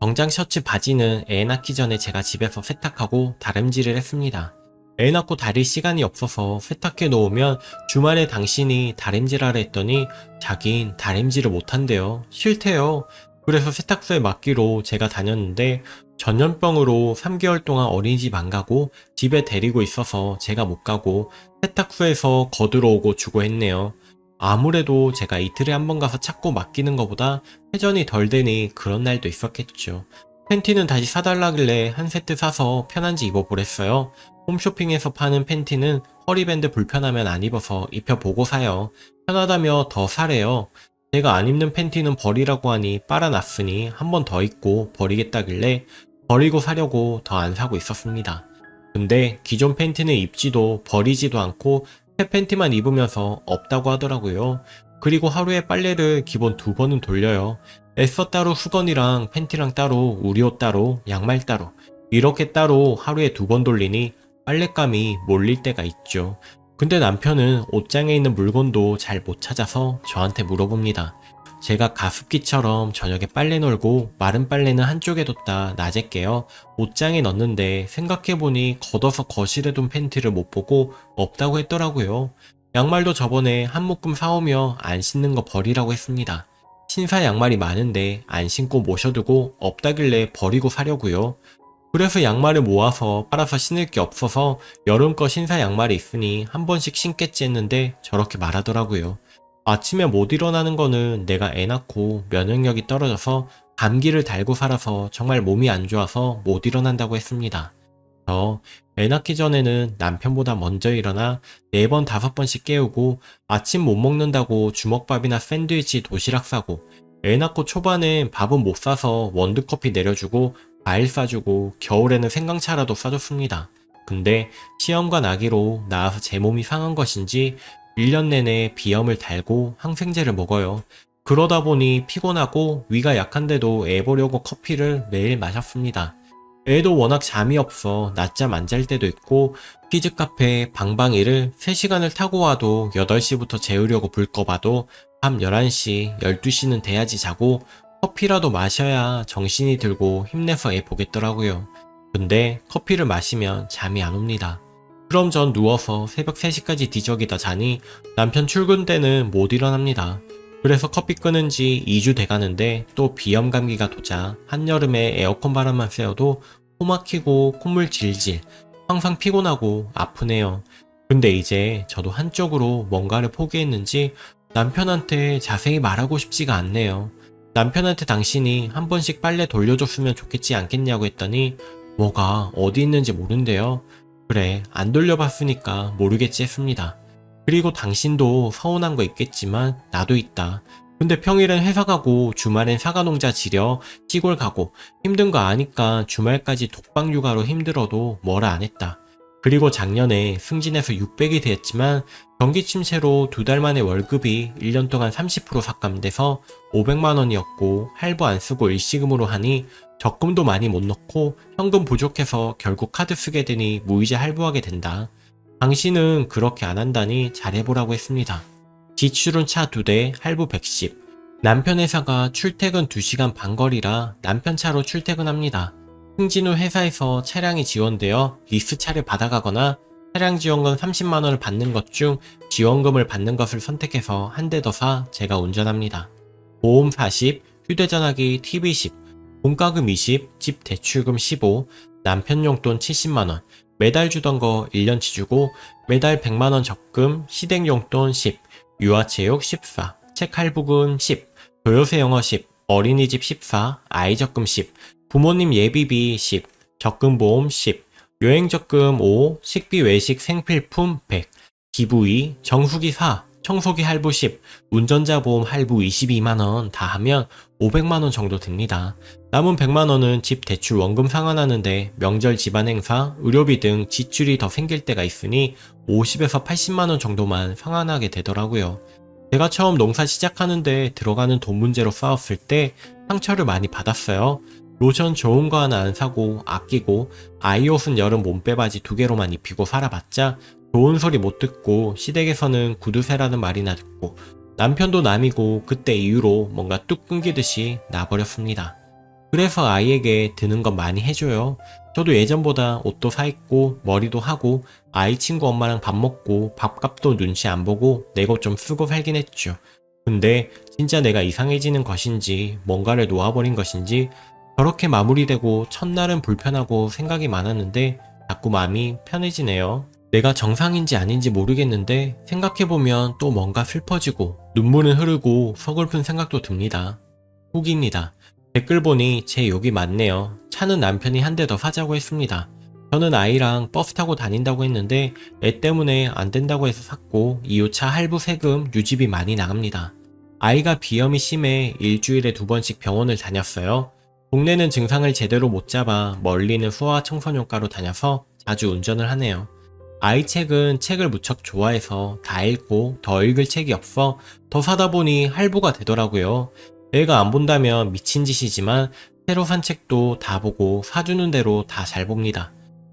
정장 셔츠 바지는 애 낳기 전에 제가 집에서 세탁하고 다림질을 했습니다. 애 낳고 다릴 시간이 없어서 세탁해 놓으면 주말에 당신이 다림질하라 했더니 자긴 다림질을 못한대요. 싫대요. 그래서 세탁소에 맡기로 제가 다녔는데 전염병으로 3개월 동안 어린이집 안 가고 집에 데리고 있어서 제가 못 가고 세탁소에서 거들어오고 주고 했네요. 아무래도 제가 이틀에 한 번 가서 찾고 맡기는 것보다 회전이 덜 되니 그런 날도 있었겠죠. 팬티는 다시 사달라길래 한 세트 사서 편한지 입어보랬어요. 홈쇼핑에서 파는 팬티는 허리밴드 불편하면 안 입어서 입혀보고 사요. 편하다며 더 사래요. 제가 안 입는 팬티는 버리라고 하니 빨아놨으니 한 번 더 입고 버리겠다길래 버리고 사려고 더 안 사고 있었습니다. 근데 기존 팬티는 입지도 버리지도 않고 새 팬티만 입으면서 없다고 하더라고요. 그리고 하루에 빨래를 기본 2번은 돌려요. 애써 따로 수건이랑 팬티랑 따로, 우리 옷 따로, 양말 따로 이렇게 따로 하루에 2번 돌리니 빨랫감이 몰릴 때가 있죠. 근데 남편은 옷장에 있는 물건도 잘 못 찾아서 저한테 물어봅니다. 제가 가습기처럼 저녁에 빨래 널고 마른 빨래는 한쪽에 뒀다 낮에 깨요. 옷장에 넣는데 생각해보니 걷어서 거실에 둔 팬티를 못 보고 없다고 했더라고요. 양말도 저번에 한 묶음 사오며 안 신는 거 버리라고 했습니다. 신사 양말이 많은데 안 신고 모셔두고 없다길래 버리고 사려고요. 그래서 양말을 모아서 빨아서 신을 게 없어서 여름 거 신사 양말이 있으니 한 번씩 신겠지 했는데 저렇게 말하더라고요. 아침에 못 일어나는 거는 내가 애 낳고 면역력이 떨어져서 감기를 달고 살아서 정말 몸이 안 좋아서 못 일어난다고 했습니다. 애 낳기 전에는 남편보다 먼저 일어나 4번 5번씩 깨우고 아침 못 먹는다고 주먹밥이나 샌드위치 도시락 싸고 애 낳고 초반엔 밥은 못 사서 원두커피 내려주고 과일 싸주고 겨울에는 생강차라도 싸줬습니다. 근데 시험관 아기로 낳아서 제 몸이 상한 것인지 1년 내내 비염을 달고 항생제를 먹어요. 그러다 보니 피곤하고 위가 약한데도 애 보려고 커피를 매일 마셨습니다. 애도 워낙 잠이 없어 낮잠 안 잘 때도 있고 키즈카페 방방이를 3시간을 타고 와도 8시부터 재우려고 불 꺼봐도 밤 11시, 12시는 돼야지 자고 커피라도 마셔야 정신이 들고 힘내서 애 보겠더라고요. 근데 커피를 마시면 잠이 안 옵니다. 그럼 전 누워서 새벽 3시까지 뒤척이다 자니 남편 출근 때는 못 일어납니다. 그래서 커피 끊은 지 2주 돼가는데 또 비염 감기가 도자 한여름에 에어컨 바람만 쐬어도 코 막히고 콧물 질질 항상 피곤하고 아프네요. 근데 이제 저도 한쪽으로 뭔가를 포기했는지 남편한테 자세히 말하고 싶지가 않네요. 남편한테 당신이 한 번씩 빨래 돌려줬으면 좋겠지 않겠냐고 했더니 뭐가 어디 있는지 모른대요. 그래, 안 돌려봤으니까 모르겠지 했습니다. 그리고 당신도 서운한 거 있겠지만 나도 있다. 근데 평일엔 회사 가고 주말엔 사과농자 지려 시골 가고 힘든 거 아니까 주말까지 독방 육아로 힘들어도 뭐라 안 했다. 그리고 작년에 승진해서 600이 되었지만 경기 침체로 2달 만에 월급이 1년 동안 30% 삭감돼서 500만 원이었고 할부 안 쓰고 일시금으로 하니 적금도 많이 못 넣고 현금 부족해서 결국 카드 쓰게 되니 무이자 할부하게 된다. 당신은 그렇게 안 한다니 잘해보라고 했습니다. 지출은 차 2대, 할부 110. 남편 회사가 출퇴근 2시간 반 거리라 남편 차로 출퇴근합니다. 승진 후 회사에서 차량이 지원되어 리스차를 받아가거나 차량 지원금 30만 원을 받는 것 중 지원금을 받는 것을 선택해서 한 대 더 사 제가 운전합니다. 보험 40, 휴대전화기 TV 10, 공과금 20, 집 대출금 15, 남편 용돈 70만 원, 매달 주던 거 1년치 주고 매달 100만 원 적금, 시댁 용돈 10, 유아체육 14, 책 할부금 10, 도요새 영어 10, 어린이집 14, 아이 적금 10, 부모님 예비비 10, 적금보험 10, 여행적금 5, 식비 외식 생필품 100, 기부 2, 정수기 4, 청소기 할부 10, 운전자 보험 할부 22만원 다 하면 500만원 정도 듭니다. 남은 100만원은 집 대출 원금 상환하는데 명절 집안 행사, 의료비 등 지출이 더 생길 때가 있으니 50에서 80만원 정도만 상환하게 되더라고요. 제가 처음 농사 시작하는데 들어가는 돈 문제로 싸웠을 때 상처를 많이 받았어요. 로션 좋은 거 하나 안 사고 아끼고 아이 옷은 여름 몸빼바지 2개로만 입히고 살아봤자 좋은 소리 못 듣고 시댁에서는 구두쇠라는 말이나 듣고 남편도 남이고 그때 이후로 뭔가 뚝 끊기듯이 나버렸습니다. 그래서 아이에게 드는 건 많이 해줘요. 저도 예전보다 옷도 사입고 머리도 하고 아이 친구 엄마랑 밥 먹고 밥값도 눈치 안 보고 내고 좀 쓰고 살긴 했죠. 근데 진짜 내가 이상해지는 것인지 뭔가를 놓아버린 것인지 저렇게 마무리되고 첫날은 불편하고 생각이 많았는데 자꾸 마음이 편해지네요. 내가 정상인지 아닌지 모르겠는데 생각해보면 또 뭔가 슬퍼지고 눈물은 흐르고 서글픈 생각도 듭니다. 후기입니다. 댓글 보니 제 욕이 많네요. 차는 남편이 한 대 더 사자고 했습니다. 저는 아이랑 버스 타고 다닌다고 했는데 애 때문에 안 된다고 해서 샀고 이후 차 할부 세금 유지비 많이 나갑니다. 아이가 비염이 심해 일주일에 2번씩 병원을 다녔어요. 동네는 증상을 제대로 못 잡아 멀리는 소아 청소년과로 다녀서 자주 운전을 하네요. 아이 책을 무척 좋아해서 다 읽고 더 읽을 책이 없어 더 사다 보니 할부가 되더라고요. 애가 안 본다면 미친 짓이지만 새로 산 책도 다 보고 사주는 대로 다 잘 봅니다.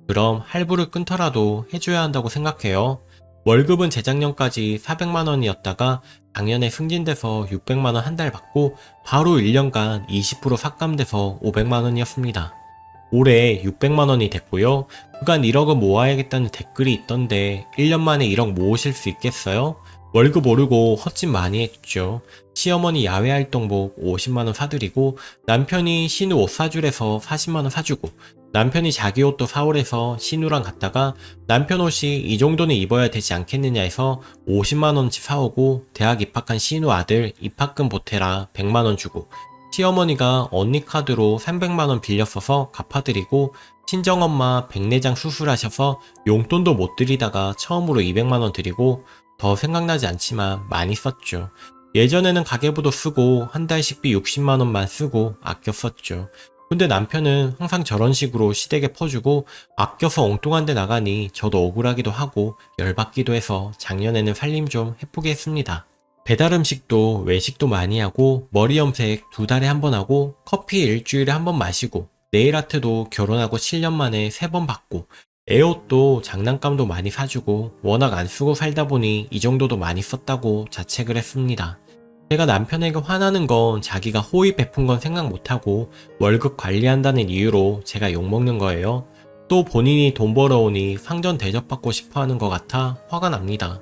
그럼 할부를 끊더라도 해줘야 한다고 생각해요. 월급은 재작년까지 400만 원이었다가 작년에 승진돼서 600만 원 한 달 받고 바로 1년간 20% 삭감돼서 500만 원이었습니다. 올해 600만 원이 됐고요. 그간 1억은 모아야겠다는 댓글이 있던데 1년 만에 1억 모으실 수 있겠어요? 월급 오르고 헛짓 많이 했죠. 시어머니 야외 활동복 50만 원 사드리고 남편이 신우 옷 사주래서 40만 원 사주고 남편이 자기 옷도 사오래서 신우랑 갔다가 남편 옷이 이 정도는 입어야 되지 않겠느냐 해서 50만 원치 사오고 대학 입학한 신우 아들 입학금 보태라 100만 원 주고 시어머니가 언니 카드로 300만 원 빌렸어서 갚아드리고 친정엄마 백내장 수술하셔서 용돈도 못 드리다가 처음으로 200만 원 드리고 더 생각나지 않지만 많이 썼죠. 예전에는 가계부도 쓰고 한 달 식비 60만 원만 쓰고 아껴 썼죠. 근데 남편은 항상 저런 식으로 시댁에 퍼주고 아껴서 엉뚱한 데 나가니 저도 억울하기도 하고 열받기도 해서 작년에는 살림 좀 해보게 했습니다. 배달 음식도 외식도 많이 하고 머리 염색 2달에 한 번 하고 커피 일주일에 한 번 마시고 네일 아트도 결혼하고 7년 만에 3번 받고 애옷도 장난감도 많이 사주고 워낙 안 쓰고 살다 보니 이 정도도 많이 썼다고 자책을 했습니다. 제가 남편에게 화나는 건 자기가 호의 베푼 건 생각 못하고 월급 관리한다는 이유로 제가 욕먹는 거예요. 또 본인이 돈 벌어오니 상전 대접받고 싶어 하는 것 같아 화가 납니다.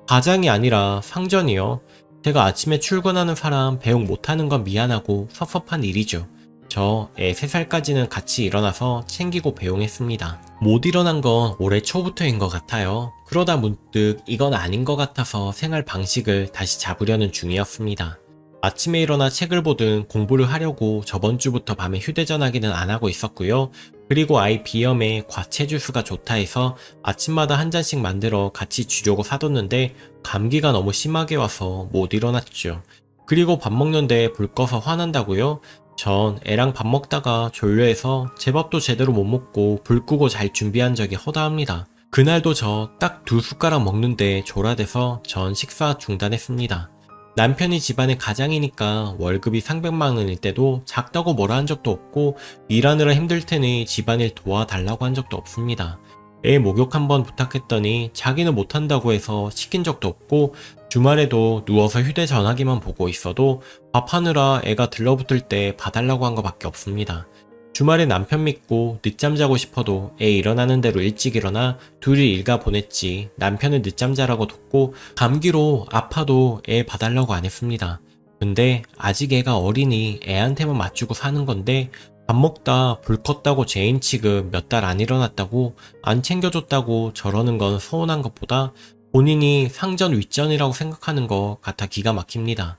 가장이 아니라 상전이요. 제가 아침에 출근하는 사람 배웅 못하는 건 미안하고 섭섭한 일이죠. 저 애 3살까지는 같이 일어나서 챙기고 배웅했습니다. 못 일어난 건 올해 초부터인 것 같아요. 그러다 문득 이건 아닌 것 같아서 생활 방식을 다시 잡으려는 중이었습니다. 아침에 일어나 책을 보든 공부를 하려고 저번 주부터 밤에 휴대전화기는 안 하고 있었고요. 그리고 아이 비염에 과체주스가 좋다 해서 아침마다 한 잔씩 만들어 같이 주려고 사뒀는데 감기가 너무 심하게 와서 못 일어났죠. 그리고 밥 먹는데 불 꺼서 화난다고요? 전 애랑 밥 먹다가 졸려해서 제 밥도 제대로 못 먹고 불 끄고 잘 준비한 적이 허다합니다. 그날도 저 딱 2숟가락 먹는데 졸아대서 전 식사 중단했습니다. 남편이 집안의 가장이니까 월급이 300만 원일 때도 작다고 뭐라 한 적도 없고 일하느라 힘들 테니 집안일 도와달라고 한 적도 없습니다. 애 목욕 한번 부탁했더니 자기는 못한다고 해서 시킨 적도 없고 주말에도 누워서 휴대전화기만 보고 있어도 밥하느라 애가 들러붙을 때 봐달라고 한 것밖에 없습니다. 주말에 남편 믿고 늦잠 자고 싶어도 애 일어나는 대로 일찍 일어나 둘이 일가 보냈지 남편은 늦잠 자라고 뒀고 감기로 아파도 애 봐달라고 안 했습니다. 근데 아직 애가 어리니 애한테만 맞추고 사는 건데 밥 먹다 불 껐다고 죄인 취급 몇 달 안 일어났다고 안 챙겨줬다고 저러는 건 서운한 것보다 본인이 상전 윗전이라고 생각하는 것 같아 기가 막힙니다.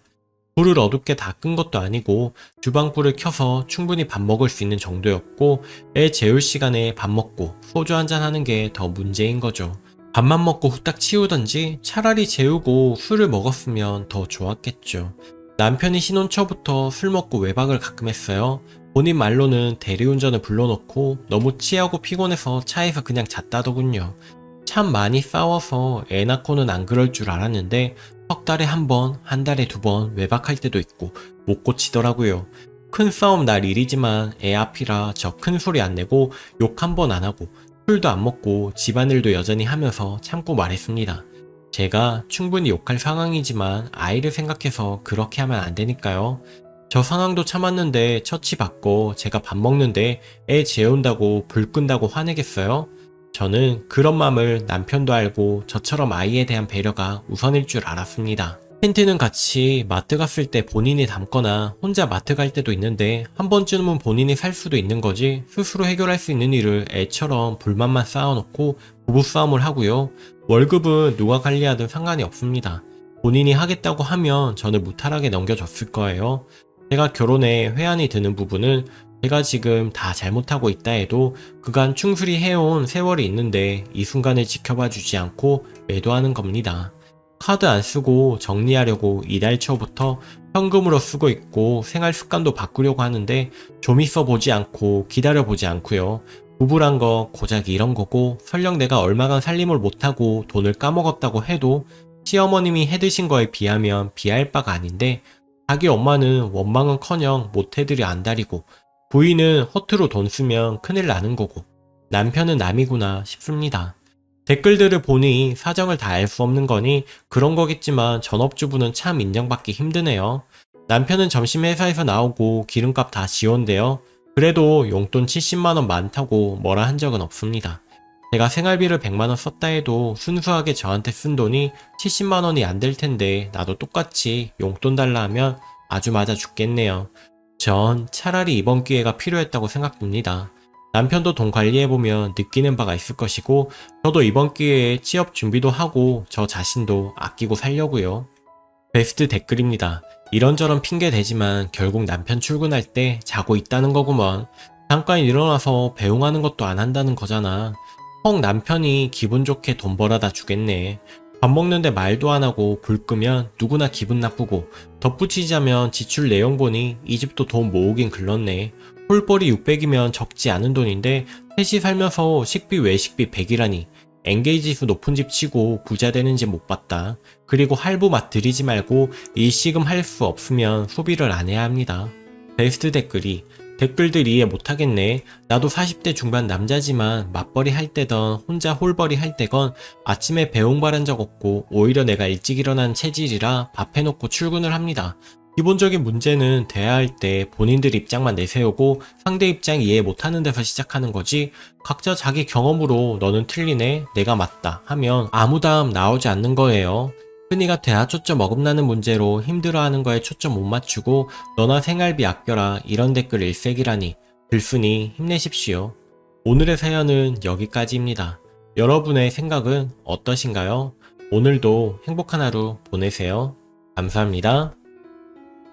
불을 어둡게 다 끈 것도 아니고 주방불을 켜서 충분히 밥 먹을 수 있는 정도였고 애 재울 시간에 밥 먹고 소주 한잔 하는 게 더 문제인 거죠. 밥만 먹고 후딱 치우던지 차라리 재우고 술을 먹었으면 더 좋았겠죠. 남편이 신혼 초부터 술 먹고 외박을 가끔 했어요. 본인 말로는 대리운전을 불러놓고 너무 취하고 피곤해서 차에서 그냥 잤다더군요. 참 많이 싸워서 애 낳고는 안 그럴 줄 알았는데 석 달에 한 번, 한 달에 2번 외박할 때도 있고 못 고치더라고요. 큰 싸움 날 일이지만 애 앞이라 저 큰 소리 안 내고 욕 한 번 안 하고 술도 안 먹고 집안일도 여전히 하면서 참고 말했습니다. 제가 충분히 욕할 상황이지만 아이를 생각해서 그렇게 하면 안 되니까요. 저 상황도 참았는데 처치받고 제가 밥 먹는데 애 재운다고 불 끈다고 화내겠어요? 저는 그런 마음을 남편도 알고 저처럼 아이에 대한 배려가 우선일 줄 알았습니다. 팬티는 같이 마트 갔을 때 본인이 담거나 혼자 마트 갈 때도 있는데 한 번쯤은 본인이 살 수도 있는 거지 스스로 해결할 수 있는 일을 애처럼 불만만 쌓아놓고 부부싸움을 하고요. 월급은 누가 관리하든 상관이 없습니다. 본인이 하겠다고 하면 저는 무탈하게 넘겨줬을 거예요. 제가 결혼에 회한이 드는 부분은 제가 지금 다 잘못하고 있다 해도 그간 충실히 해온 세월이 있는데 이 순간을 지켜봐 주지 않고 매도하는 겁니다. 카드 안 쓰고 정리하려고 이달 초부터 현금으로 쓰고 있고 생활 습관도 바꾸려고 하는데 좀 있어 보지 않고 기다려 보지 않고요. 부부란 거 고작 이런 거고 설령 내가 얼마간 살림을 못하고 돈을 까먹었다고 해도 시어머님이 해드신 거에 비하면 비할 바가 아닌데 자기 엄마는 원망은커녕 못해드려 안달이고 부인은 허투루 돈 쓰면 큰일 나는 거고 남편은 남이구나 싶습니다. 댓글들을 보니 사정을 다 알 수 없는 거니 그런 거겠지만 전업주부는 참 인정받기 힘드네요. 남편은 점심 회사에서 나오고 기름값 다 지원돼요. 그래도 용돈 70만원 많다고 뭐라 한 적은 없습니다. 제가 생활비를 100만원 썼다 해도 순수하게 저한테 쓴 돈이 70만원이 안 될 텐데 나도 똑같이 용돈 달라 하면 아주 맞아 죽겠네요. 전 차라리 이번 기회가 필요했다고 생각됩니다. 남편도 돈 관리해보면 느끼는 바가 있을 것이고 저도 이번 기회에 취업 준비도 하고 저 자신도 아끼고 살려고요. 베스트 댓글입니다. 이런저런 핑계 대지만 결국 남편 출근할 때 자고 있다는 거구먼. 잠깐 일어나서 배웅하는 것도 안 한다는 거잖아. 헉 남편이 기분 좋게 돈 벌어다 주겠네. 밥 먹는데 말도 안 하고 불 끄면 누구나 기분 나쁘고 덧붙이자면 지출 내용 보니 이 집도 돈 모으긴 글렀네. 홀벌이 600이면 적지 않은 돈인데 셋이 살면서 식비 외식비 100이라니 엔게이지수 높은 집 치고 부자 되는 집 못 봤다. 그리고 할부 맛 들이지 말고 일시금 할 수 없으면 소비를 안 해야 합니다. 베스트 댓글이 댓글들 이해 못하겠네. 나도 40대 중반 남자지만 맞벌이 할 때던 혼자 홀벌이 할 때건 아침에 배웅 바란 적 없고 오히려 내가 일찍 일어난 체질이라 밥 해놓고 출근을 합니다. 기본적인 문제는 대화할 때 본인들 입장만 내세우고 상대 입장 이해 못하는 데서 시작하는 거지 각자 자기 경험으로 너는 틀리네, 내가 맞다 하면 아무 답 나오지 않는 거예요. 흔히가 대화 초점 어긋나는 문제로 힘들어하는 거에 초점 못 맞추고 너나 생활비 아껴라 이런 댓글 일색이라니 글쓴이 힘내십시오. 오늘의 사연은 여기까지입니다. 여러분의 생각은 어떠신가요? 오늘도 행복한 하루 보내세요. 감사합니다.